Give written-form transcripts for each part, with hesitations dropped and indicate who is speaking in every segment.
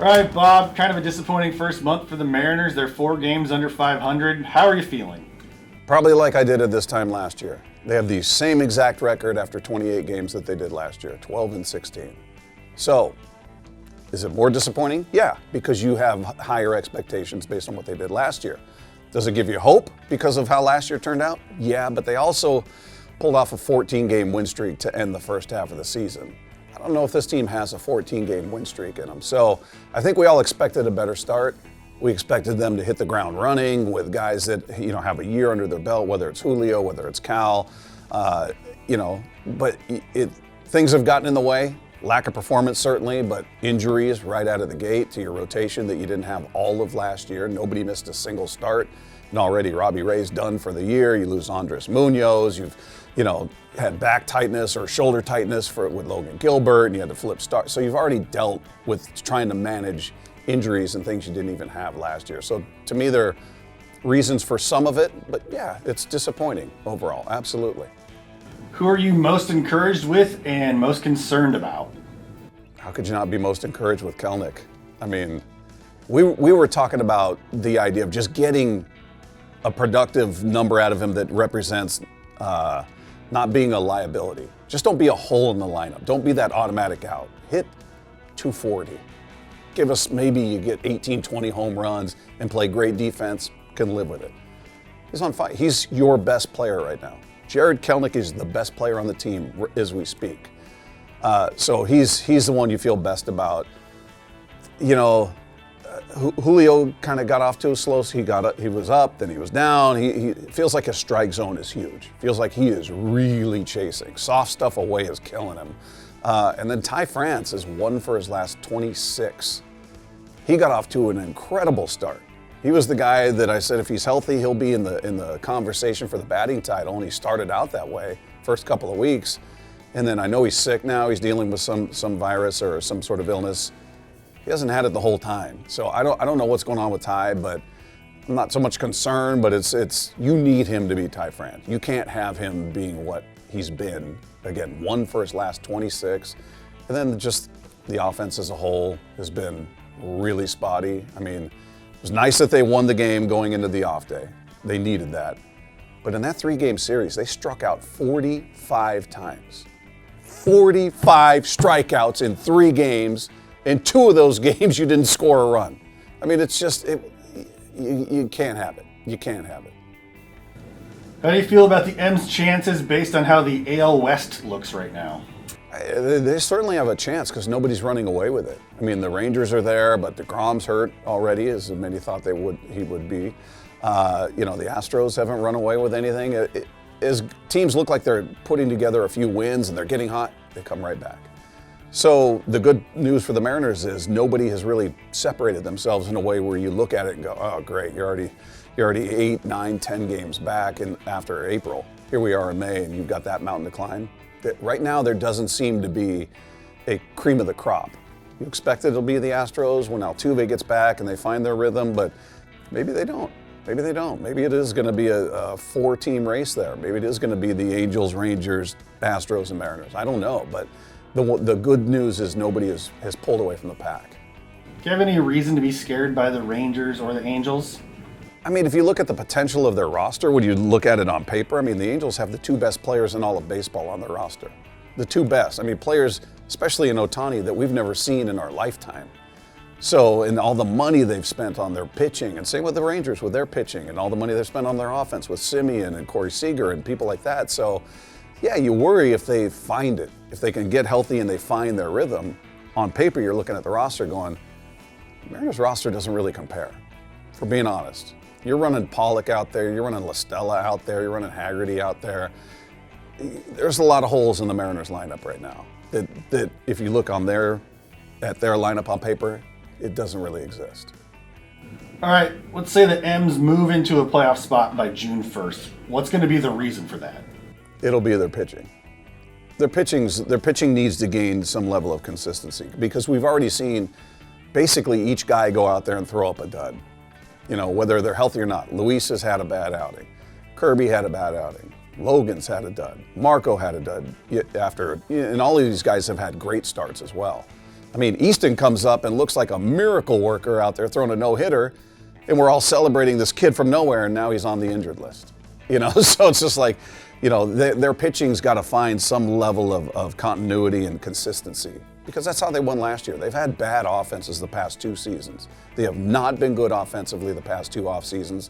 Speaker 1: All right, Bob, kind of a disappointing first month for the Mariners. They're 4 games under 500. How are you feeling?
Speaker 2: Probably like I did at this time last year. They have the same exact record after 28 games that they did last year, 12-16. So, is it more disappointing? Yeah, because you have higher expectations based on what they did last year. Does it give you hope because of how last year turned out? Yeah, but they also pulled off a 14-game win streak to end the first half of the season. I don't know if this team has a 14-game win streak in them. So I think we all expected a better start. We expected them to hit the ground running with guys that have a year under their belt, whether it's Julio, whether it's Cal, but things have gotten in the way. Lack of performance certainly, but injuries right out of the gate to your rotation that you didn't have all of last year. Nobody missed a single start, and already Robbie Ray's done for the year. You lose Andres Munoz. You've had back tightness or shoulder tightness with Logan Gilbert, and you had to flip start. So you've already dealt with trying to manage injuries and things you didn't even have last year. So to me, there are reasons for some of it, but yeah, it's disappointing overall, absolutely.
Speaker 1: Who are you most encouraged with and most concerned about?
Speaker 2: How could you not be most encouraged with Kelenic? I mean, we were talking about the idea of just getting a productive number out of him that represents not being a liability. Just don't be a hole in the lineup. Don't be that automatic out. Hit 240. Give us, maybe you get 18, 20 home runs and play great defense, can live with it. He's on fire. He's your best player right now. Jarred Kelenic is the best player on the team as we speak. So he's the one you feel best about. Julio kind of got off to a slow. He was up, then he was down. He feels like his strike zone is huge. Feels like he is really chasing. Soft stuff away is killing him. And then Ty France is 1 for his last 26. He got off to an incredible start. He was the guy that I said if he's healthy, he'll be in the conversation for the batting title, and he started out that way first couple of weeks. And then I know he's sick now. He's dealing with some virus or some sort of illness. He hasn't had it the whole time. So I don't know what's going on with Ty, but I'm not so much concerned, but it's you need him to be Ty France. You can't have him being what he's been. Again, 1 for his last 26. And then just the offense as a whole has been really spotty. I mean, it was nice that they won the game going into the off day. They needed that. But in that 3-game series, they struck out 45 times. 45 strikeouts in 3 games. In 2 of those games, you didn't score a run. I mean, it's just, you can't have it. You can't have it.
Speaker 1: How do you feel about the M's chances based on how the AL West looks right now?
Speaker 2: They certainly have a chance because nobody's running away with it. I mean, the Rangers are there, but DeGrom's hurt already, as many thought he would be. The Astros haven't run away with anything. As teams look like they're putting together a few wins and they're getting hot, they come right back. So the good news for the Mariners is nobody has really separated themselves in a way where you look at it and go, oh, great, you're already 8, 9, 10 games back after April. Here we are in May, and you've got that mountain to climb. Right now, there doesn't seem to be a cream of the crop. You expect it'll be the Astros when Altuve gets back and they find their rhythm, but maybe they don't. Maybe they don't. Maybe it is going to be a 4-team race there. Maybe it is going to be the Angels, Rangers, Astros, and Mariners. I don't know, but the good news is nobody has pulled away from the pack.
Speaker 1: Do you have any reason to be scared by the Rangers or the Angels?
Speaker 2: I mean, if you look at the potential of their roster, when you look at it on paper, I mean, the Angels have the 2 best players in all of baseball on their roster. The 2 best. I mean, players, especially in Ohtani, that we've never seen in our lifetime. So, and all the money they've spent on their pitching, and same with the Rangers with their pitching, and all the money they've spent on their offense with Simeon and Corey Seager and people like that. So, yeah, you worry if they find it. If they can get healthy and they find their rhythm. On paper, you're looking at the roster going, Mariners roster doesn't really compare, for being honest. You're running Pollock out there, you're running La Stella out there, you're running Haggerty out there. There's a lot of holes in the Mariners lineup right now that if you look at their lineup on paper, it doesn't really exist.
Speaker 1: All right, let's say the M's move into a playoff spot by June 1st. What's going to be the reason for that?
Speaker 2: It'll be their pitching. Their pitching needs to gain some level of consistency because we've already seen basically each guy go out there and throw up a dud. Whether they're healthy or not. Luis has had a bad outing. Kirby had a bad outing. Logan's had a dud. Marco had a dud and all of these guys have had great starts as well. I mean, Easton comes up and looks like a miracle worker out there throwing a no-hitter, and we're all celebrating this kid from nowhere, and now he's on the injured list. So it's just like, their pitching's got to find some level of continuity and consistency, because that's how they won last year. They've had bad offenses the past 2 seasons. They have not been good offensively the past 2 off seasons.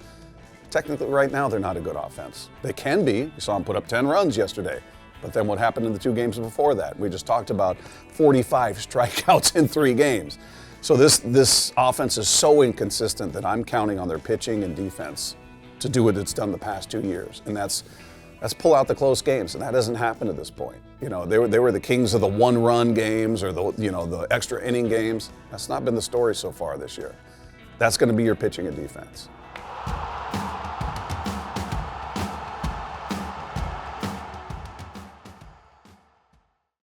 Speaker 2: Technically, right now, they're not a good offense. They can be. You saw them put up 10 runs yesterday. But then what happened in the 2 games before that? We just talked about 45 strikeouts in 3 games. So this offense is so inconsistent that I'm counting on their pitching and defense to do what it's done the past 2 years. And that's pull out the close games, and that hasn't happened at this point. They were the kings of the 1-run games or the extra inning games. That's not been the story so far this year. That's going to be your pitching and defense.